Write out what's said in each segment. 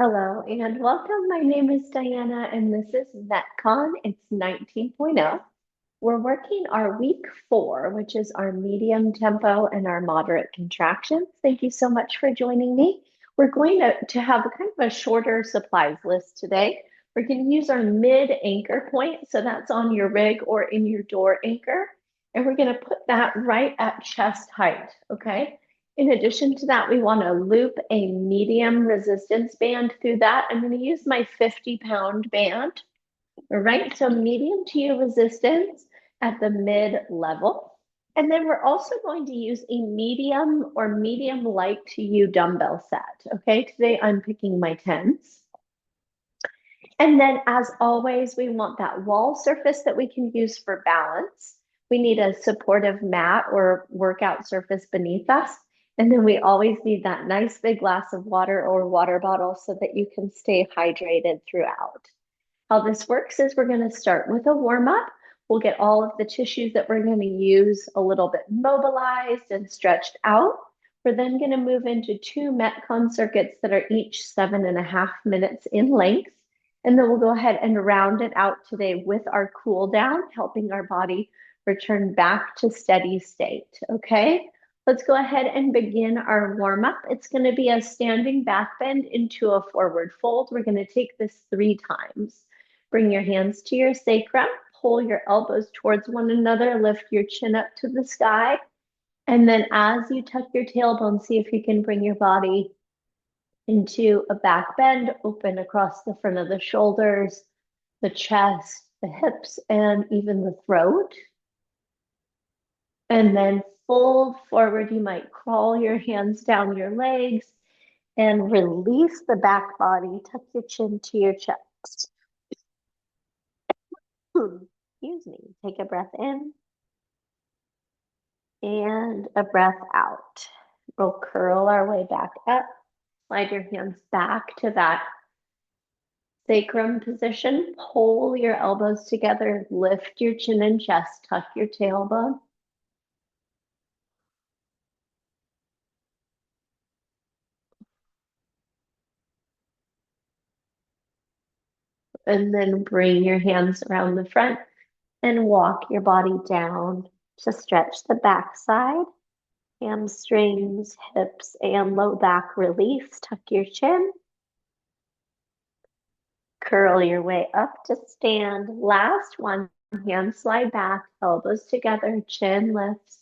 Hello and welcome. My name is Diana and this is MetCon. It's 19.0. We're working our week 4, which is our medium tempo and our moderate contractions. Thank you so much for joining me. We're going to have a kind of a shorter supplies list today. We're going to use our mid anchor point. So that's on your rig or in your door anchor. And we're going to put that right at chest height. Okay. In addition to that, we want to loop a medium resistance band through that. I'm going to use my 50-pound band. All right, so medium to your resistance at the mid level. And then we're also going to use a medium or medium light to you dumbbell set. Okay, today I'm picking my 10s. And then as always, we want that wall surface that we can use for balance. We need a supportive mat or workout surface beneath us. And then we always need that nice big glass of water or water bottle so that you can stay hydrated throughout. How this works is we're going to start with a warm up. We'll get all of the tissues that we're going to use a little bit mobilized and stretched out. We're then going to move into 2 MetCon circuits that are each 7.5 minutes in length. And then we'll go ahead and round it out today with our cool down, helping our body return back to steady state. Okay, let's go ahead and begin our warm up. It's going to be a standing back bend into a forward fold. We're going to take this 3 times. Bring your hands to your sacrum, pull your elbows towards one another, lift your chin up to the sky. And then as you tuck your tailbone, see if you can bring your body into a back bend, open across the front of the shoulders, the chest, the hips, and even the throat. And then fold forward. You might crawl your hands down your legs and release the back body. Tuck your chin to your chest. Excuse me. Take a breath in and a breath out. We'll curl our way back up. Slide your hands back to that sacrum position. Pull your elbows together. Lift your chin and chest. Tuck your tailbone. And then bring your hands around the front and walk your body down to stretch the backside, hamstrings, hips, and low back release. Tuck your chin. Curl your way up to stand. Last one, hand slide back, elbows together, chin lifts.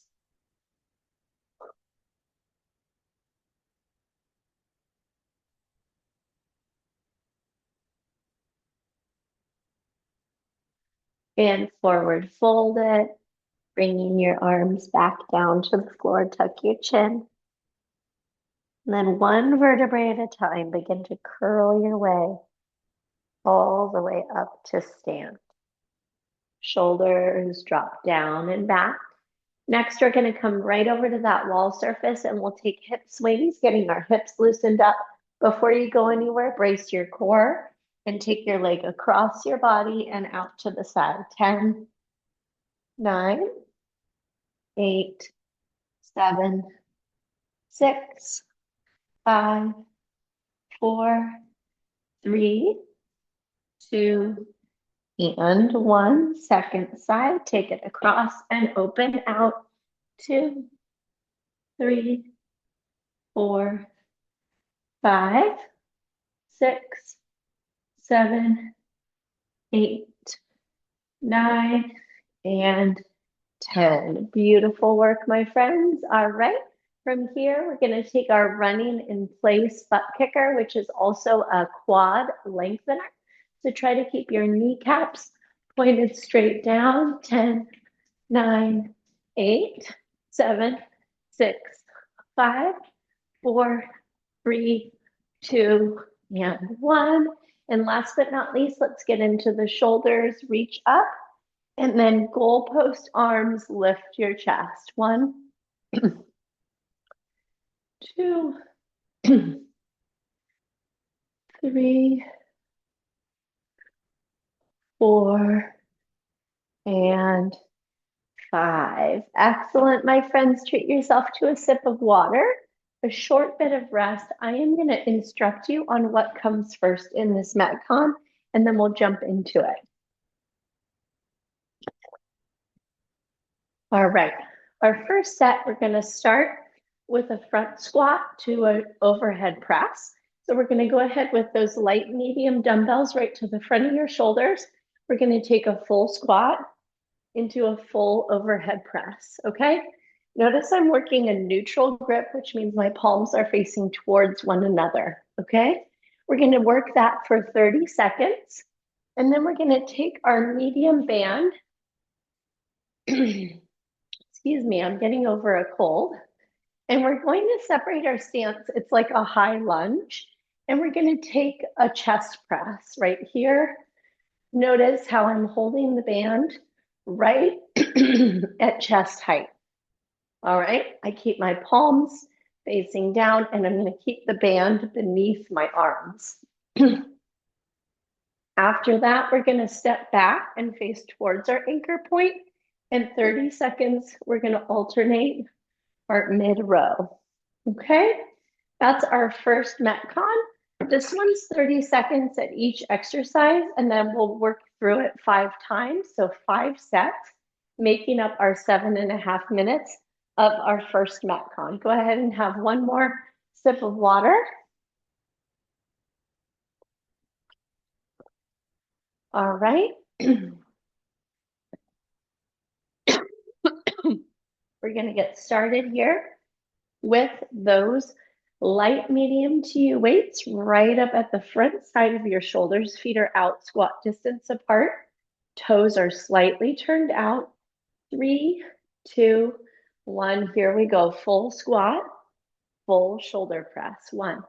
And forward fold it, bringing your arms back down to the floor, tuck your chin. And then one vertebrae at a time, begin to curl your way all the way up to stand. Shoulders drop down and back. Next, we're going to come right over to that wall surface and we'll take hip swings, getting our hips loosened up. Before you go anywhere, brace your core and take your leg across your body and out to the side. 10, 9, 8, 7, 6, 5, 4, 3, 2, and 1. Second side, take it across and open out. 2, 3, 4, 5, 6, 7, 8, 9, and 10. Beautiful work, my friends. All right. From here, we're going to take our running in place butt kicker, which is also a quad lengthener. So try to keep your kneecaps pointed straight down. 10, 9, 8, 7, 6, 5, 4, 3, 2, and 1. And last but not least, let's get into the shoulders. Reach up and then goalpost arms, lift your chest. 1, 2, 3, 4, and 5. Excellent, my friends. Treat yourself to a sip of water. a short bit of rest. I am going to instruct you on what comes first in this MetCon, and then we'll jump into it. All right, our first set, we're going to start with a front squat to an overhead press. So we're going to go ahead with those light medium dumbbells right to the front of your shoulders. We're going to take a full squat into a full overhead press, okay? Notice I'm working a neutral grip, which means my palms are facing towards one another, okay? We're going to work that for 30 seconds, and then we're going to take our medium band. Excuse me, I'm getting over a cold. And we're going to separate our stance. It's like a high lunge. And we're going to take a chest press right here. Notice how I'm holding the band right at chest height. All right, I keep my palms facing down, and I'm going to keep the band beneath my arms. After that, we're going to step back and face towards our anchor point. And 30 seconds, we're going to alternate our mid-row. Okay, that's our first MetCon. This one's 30 seconds at each exercise, and then we'll work through it 5 times. So 5 sets, making up our 7.5 minutes of our first MetCon. Go ahead and have one more sip of water. All right. We're going to get started here with those light medium to you weights right up at the front side of your shoulders. Feet are out, squat distance apart. Toes are slightly turned out. 3, 2, 1. Here we go. Full squat, full shoulder press. 1.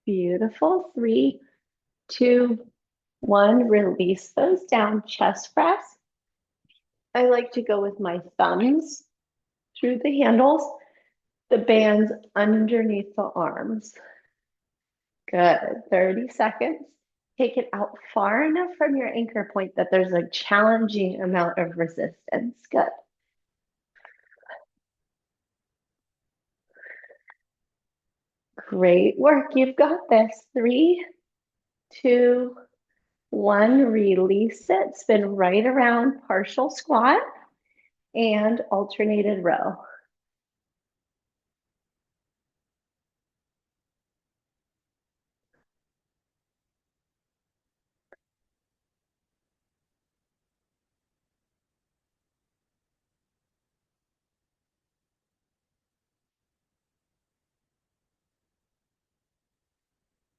Beautiful. 3, 2, 1. Release those down. Chest press. I like to go with my thumbs through the handles, the bands underneath the arms. Good. 30 seconds. Take it out far enough from your anchor point that there's a challenging amount of resistance. Good. Great work. You've got this. 3, 2, 1. Release it. Spin right around partial squat and alternated row.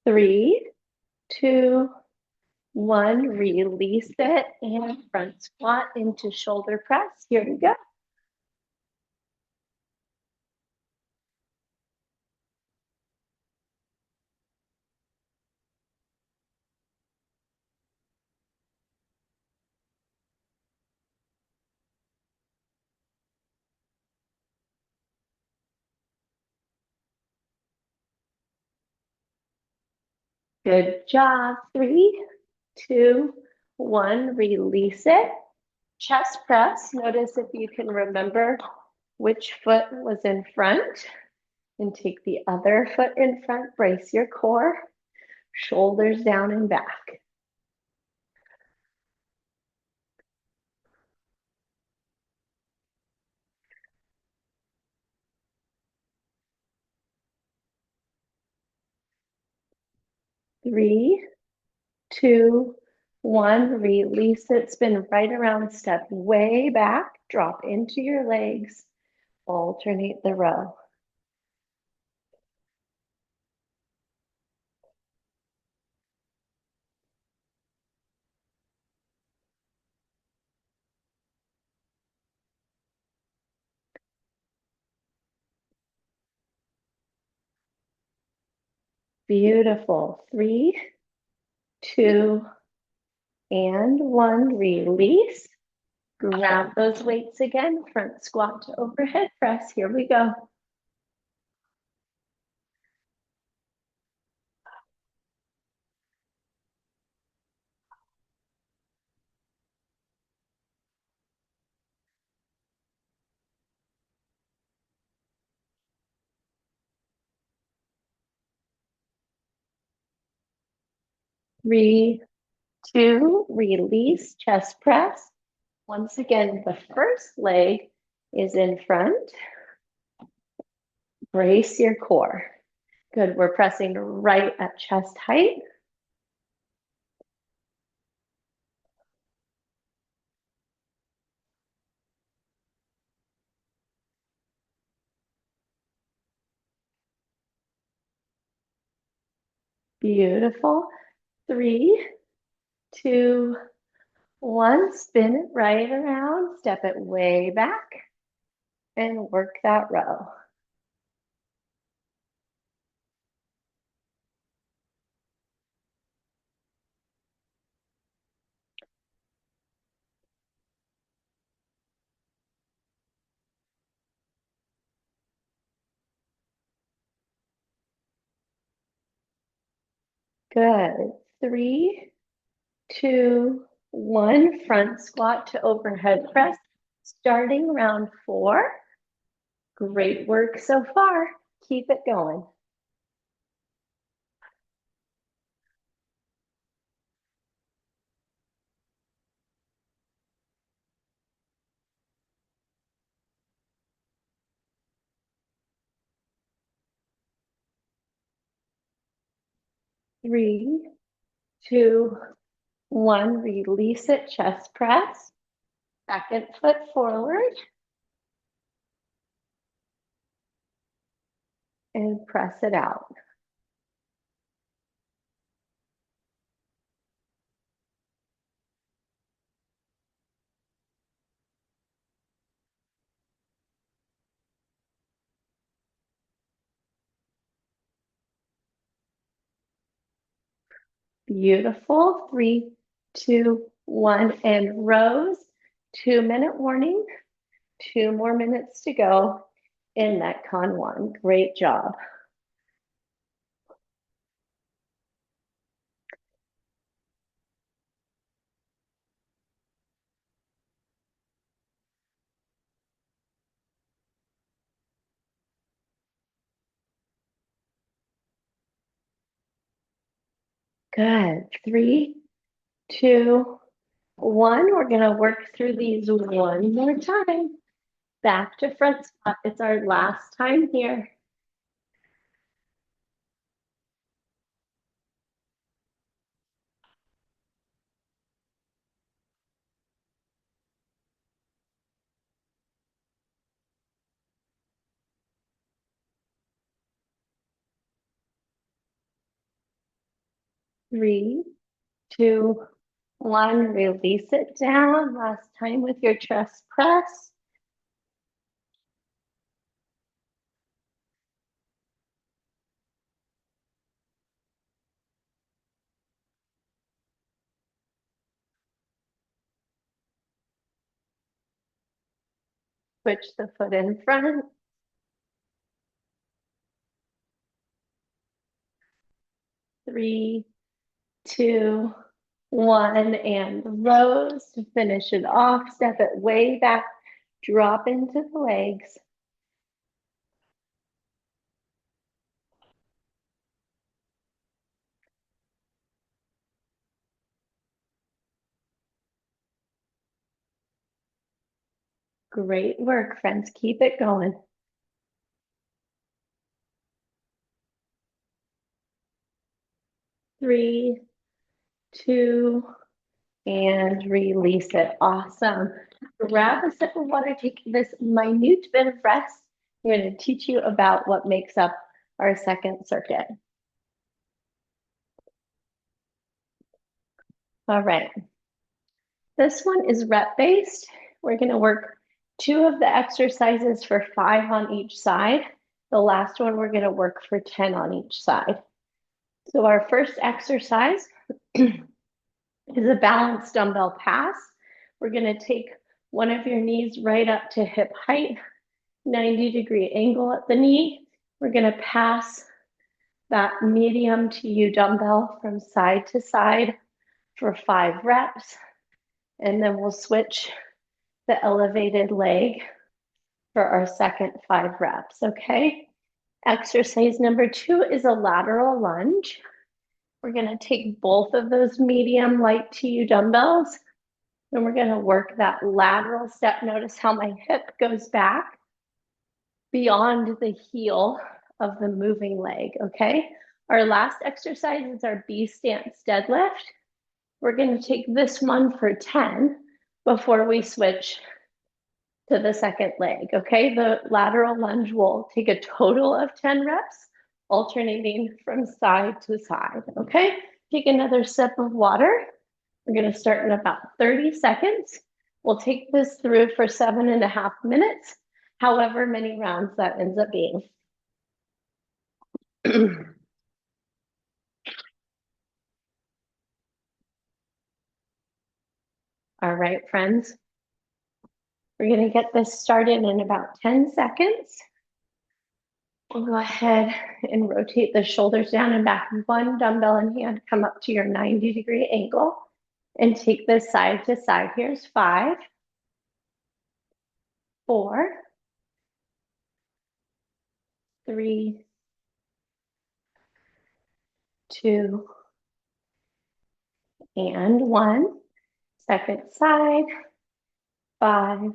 Three, 2, 1. Release it and front squat into shoulder press. Here we go. Good job. 3, 2, 1. Release it. Chest press. Notice if you can remember which foot was in front, and take the other foot in front. Brace your core. Shoulders down and back. Three, 2, 1. Release it. Spin right around. Step way back. Drop into your legs. Alternate the row. Beautiful. 3, 2, And one, release. Grab those weights again, front squat to overhead press. Here we go. Three, two, release, chest press. Once again, the first leg is in front. Brace your core. Good, we're pressing right at chest height. Beautiful. Three, two, one. Spin it right around, step it way back, and work that row. Good. Three, two, one. Front squat to overhead press. Starting round 4. Great work so far. Keep it going. Three, two, one. Release it, chest press. Second foot forward. And press it out. Beautiful. Three, two, one, and rows. 2-minute warning. 2 more minutes to go in MetCon 1. Great job. Good. 3, 2, 1. We're going to work through these one more time. Back to front squat. It's our last time here. Three, two, one. Release it down. Last time with your chest press. Switch the foot in front. Three, two, one, and rows to finish it off. Step it way back. Drop into the legs. Great work, friends. Keep it going. Three, two, and release it. Awesome. Grab a sip of water, take this minute bit of rest. I'm going to teach you about what makes up our second circuit. All right. This one is rep-based. We're going to work 2 of the exercises for 5 on each side. The last one, we're going to work for 10 on each side. So our first exercise is a balanced dumbbell pass. We're gonna take one of your knees right up to hip height, 90-degree angle at the knee. We're gonna pass that medium to you dumbbell from side to side for 5 reps. And then we'll switch the elevated leg for our second 5 reps, okay? Exercise number 2 is a lateral lunge. We're gonna take both of those medium light to you dumbbells and we're gonna work that lateral step. Notice how my hip goes back beyond the heel of the moving leg, okay? Our last exercise is our B stance deadlift. We're gonna take this one for 10 before we switch to the second leg, okay? The lateral lunge will take a total of 10 reps, alternating from side to side, okay? Take another sip of water. We're gonna start in about 30 seconds. We'll take this through for 7.5 minutes, however many rounds that ends up being. All right, friends. We're gonna get this started in about 10 seconds. We'll go ahead and rotate the shoulders down and back. One dumbbell in hand, come up to your 90-degree angle and take this side to side. Here's 5, 4, 3, 2, and 1. Second side, 5,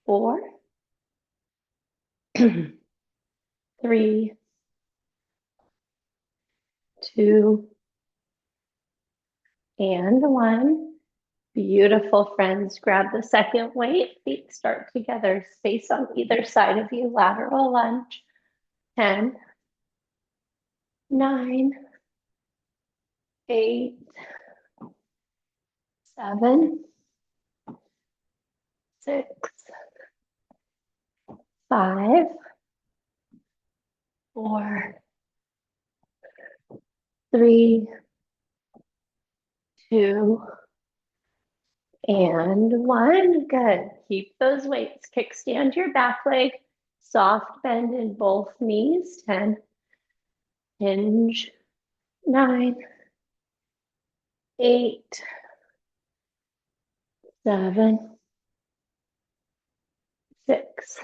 4, 3, 2, and 1. Beautiful, friends. Grab the second weight. Feet start together. Space on either side of you. Lateral lunge. 10, 9, 8, 7, 6, 5, 4, 3, 2, and 1. Good. Keep those weights. Kickstand your back leg. Soft bend in both knees. 10, hinge. 9, 8, 7, 6,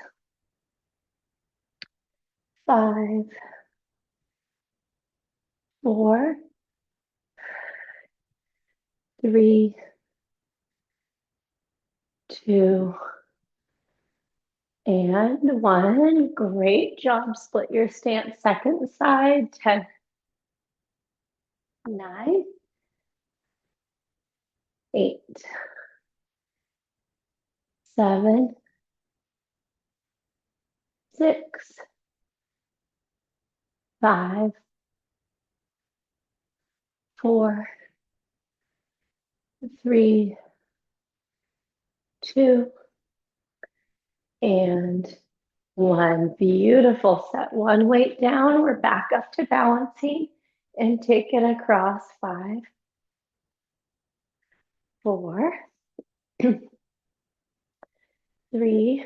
5, 4, 3, 2, and 1. Great job. Split your stance second side. 10, 9, 8, 7, 6, 5, 4, 3, 2, and 1. Beautiful. Set one weight down. We're back up to balancing and take it across. 5, 4, 3,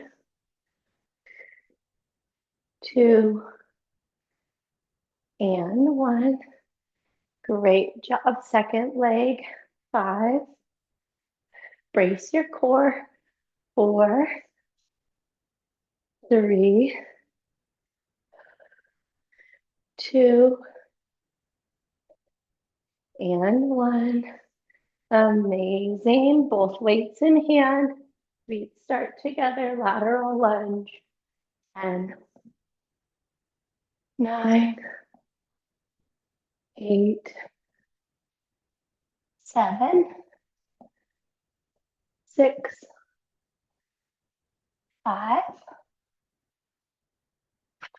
2, and 1. Great job. Second leg. 5. Brace your core. 4, 3, 2, and 1. Amazing. Both weights in hand. Feet start together. Lateral lunge. 10, 9, 8, 7, 6, 5,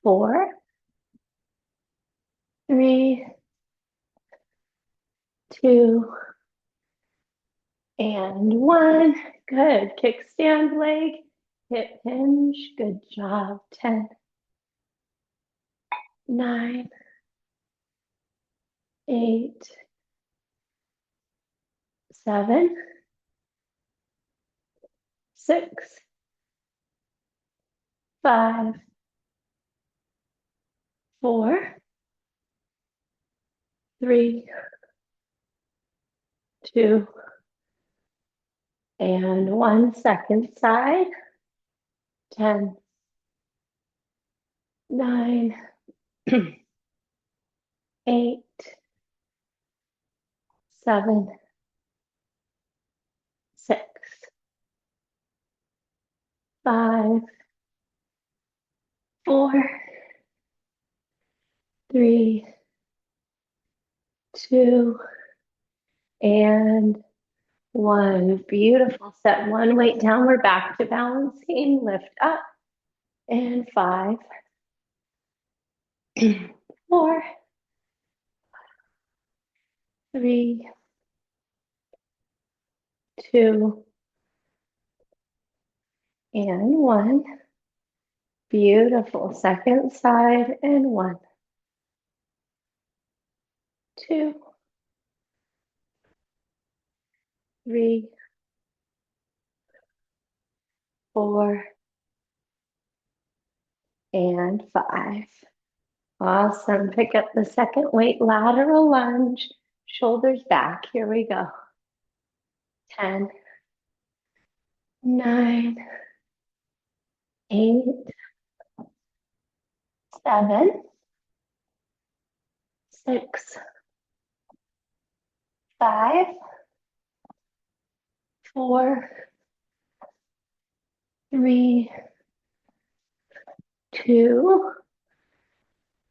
4, 3, 2, and 1. Good. Kickstand leg, hip hinge. Good job. 10, 9, 8, 7, 6, 5, 4, 3, 2, and 1. Second side. 10, 9, 8, 7, 6, 5, 4, 3, 2, and 1. Beautiful. Set one weight down. We're back to balancing. Lift up. And 5, 4, 3, 2, and 1. Beautiful. Second side. And 1, 2, 3, 4, and 5. Awesome. Pick up the second weight, lateral lunge, shoulders back. Here we go. 10, 9, 8, 7, 6, 5, 4, 3, 2,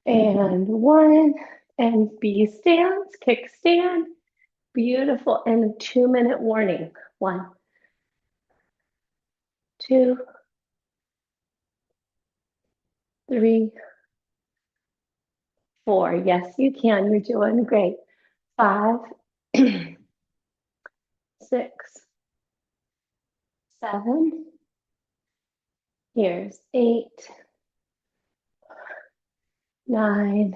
and 1. And B stands, kickstand. Beautiful. And a 2-minute warning. 1, 2, 3, 4. Yes, you can. You're doing great. 5, 6, 7. Here's 8, 9,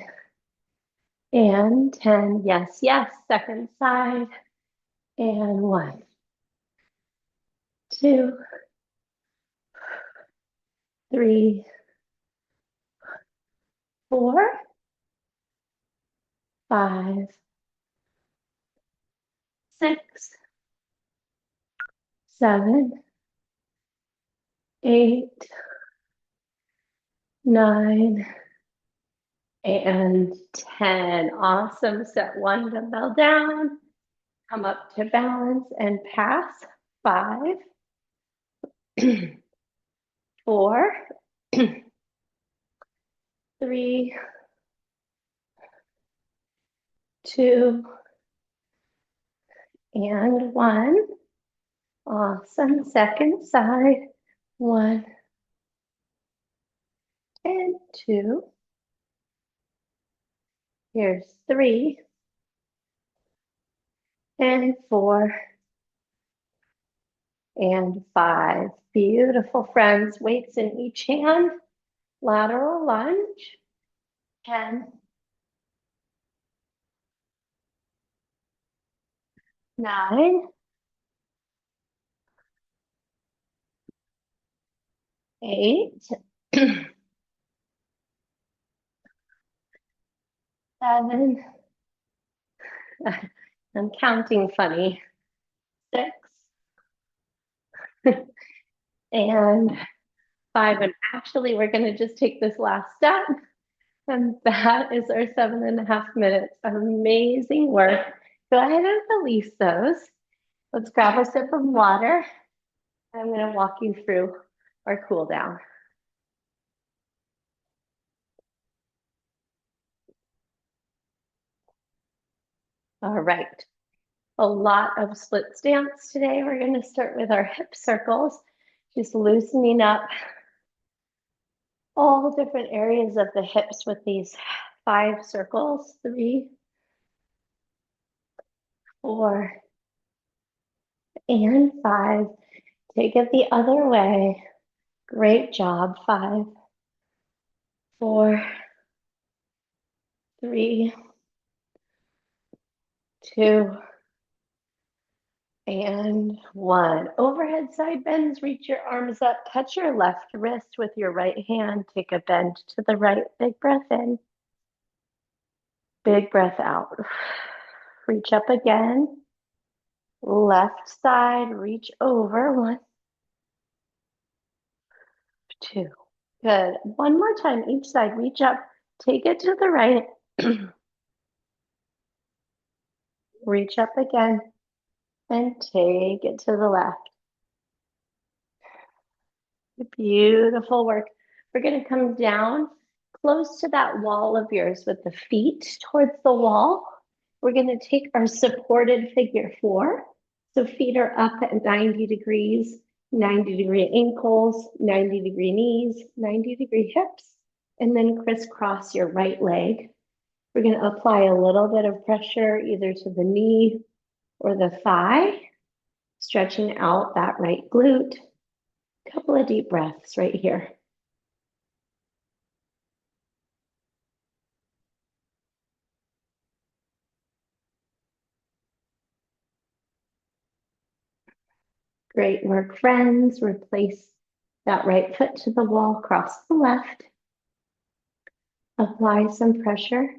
and 10. Yes, yes. Second side. And 1, 2, 3, 4, 5, 6, 7, 8, 9, and 10. Awesome. Set one dumbbell down. Come up to balance and pass. 5, 4, 3, 2, and 1. Awesome. Second side. 1 and 2. Here's 3 and 4 and 5. Beautiful, friends. Weights in each hand. Lateral lunge. 10, 9, 8, 7. I'm counting funny. 6 and 5. And actually, we're going to just take this last step. And that is our 7.5 minutes. Amazing work. Go ahead and release those. Let's grab a sip of water. I'm going to walk you through our cool down. All right. A lot of split stance today. We're going to start with our hip circles, just loosening up all different areas of the hips with these 5 circles. 3, 4, and 5. Take it the other way. Great job. 5, 4, 3, 2, And one. Overhead side bends, reach your arms up, touch your left wrist with your right hand, take a bend to the right, big breath in, big breath out. Reach up again, left side, reach over, one, two. Good. One more time, each side, reach up, take it to the right, reach up again, and take it to the left. Beautiful work. We're going to come down close to that wall of yours with the feet towards the wall. We're going to take our supported figure four. So feet are up at 90 degrees, 90-degree ankles, 90-degree knees, 90-degree hips, and then crisscross your right leg. We're going to apply a little bit of pressure either to the knee or the thigh, stretching out that right glute. Couple of deep breaths right here. Great work, friends. Replace that right foot to the wall, cross the left. Apply some pressure.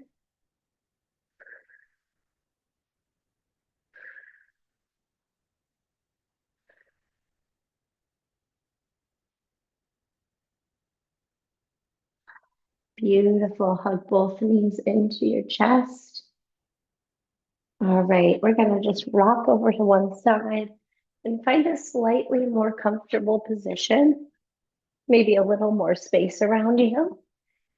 Beautiful. Hug both knees into your chest. All right, we're going to just rock over to one side and find a slightly more comfortable position, maybe a little more space around you.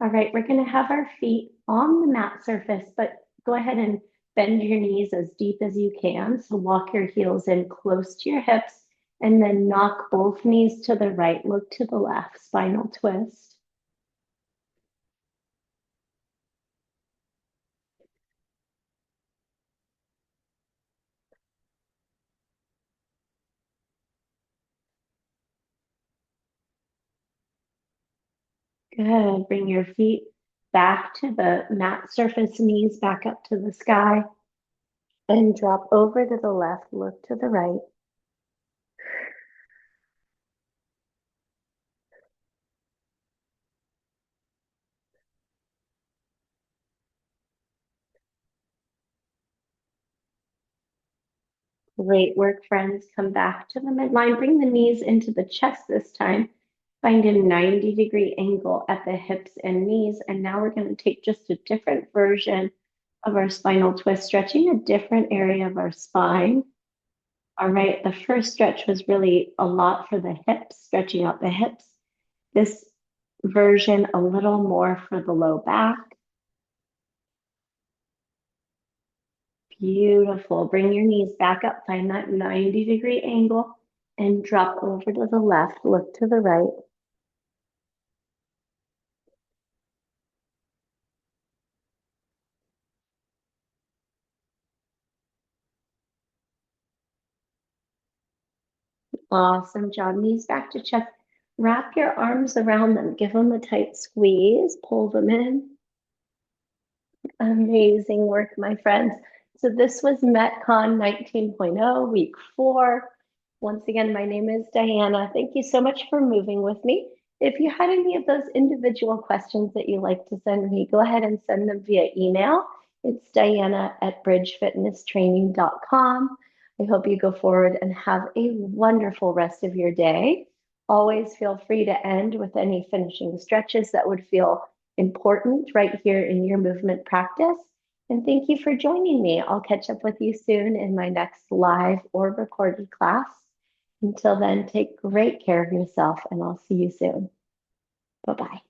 All right, we're going to have our feet on the mat surface, but go ahead and bend your knees as deep as you can. So walk your heels in close to your hips and then knock both knees to the right. Look to the left, spinal twist. Good. Bring your feet back to the mat surface, knees back up to the sky, and drop over to the left. Look to the right. Great work, friends. Come back to the midline. Bring the knees into the chest this time. Find a 90-degree angle at the hips and knees. And now we're going to take just a different version of our spinal twist, stretching a different area of our spine. All right, the first stretch was really a lot for the hips, stretching out the hips. This version, a little more for the low back. Beautiful. Bring your knees back up, find that 90-degree angle and drop over to the left, look to the right. Awesome job. Knees back to chest. Wrap your arms around them. Give them a tight squeeze. Pull them in. Amazing work, my friends. So this was MetCon 19.0, week 4. Once again, my name is Diana. Thank you so much for moving with me. If you had any of those individual questions that you'd like to send me, go ahead and send them via email. It's diana@bridgefitnesstraining.com. I hope you go forward and have a wonderful rest of your day. Always feel free to end with any finishing stretches that would feel important right here in your movement practice. And thank you for joining me. I'll catch up with you soon in my next live or recorded class. Until then, take great care of yourself and I'll see you soon. Bye-bye.